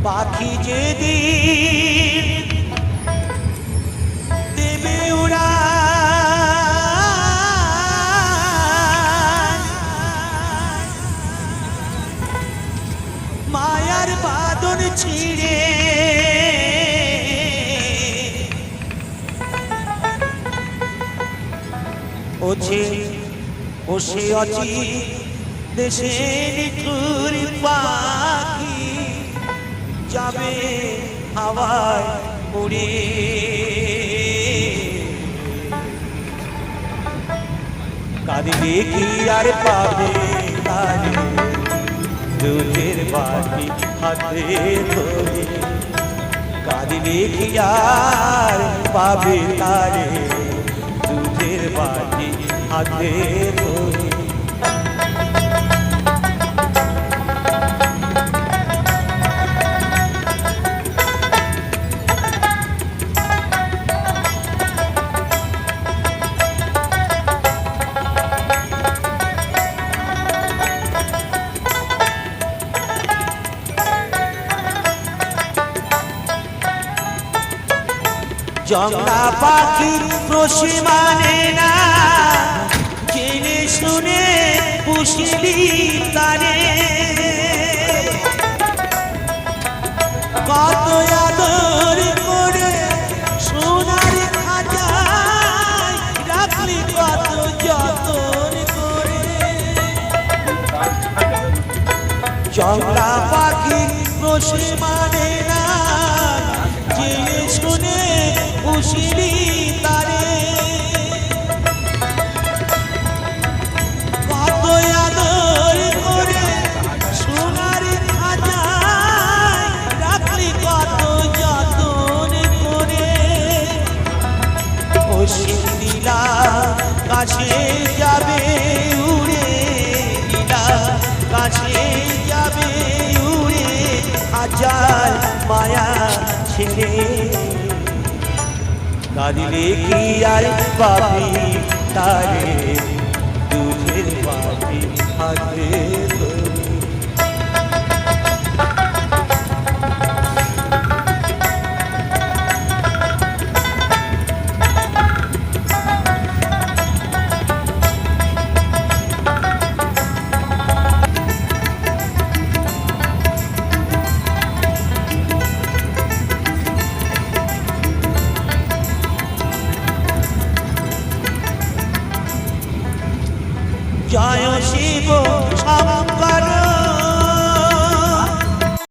পাখি যেদিন দেবে ওরা মায়ার বাঁধন ছিঁড়ে ওছে বসে আছি দেশে নিঠুর পাখি যাবে হাওয়ায় উড়ে কাঁদিলে কি আর পাবে তারে দুধের বাটি হাতে ধরে কাঁদিলে কি আর পাবে তারে দুধের বাটি হাতে ধরে জংলা পাখি রশি মানে না জেনে শুনে পুষিলি তারে কত আদর করে সোনার খাঁচায় রাখলি কত যতন করে জংলা পাখি রশি মানে না জেনে শুনে পুষিলি তারে কত আদর করে সোনার খাঁচায় রাখলি কত যতন করে পুষিয়ে দিলা কাছে যাবে উড়ে দিলা কাছে যাবে উড়ে হাজার মায়া ছেড়ে কাঁদিলে কি আর পাবি তারে দুধের বাটি হাতে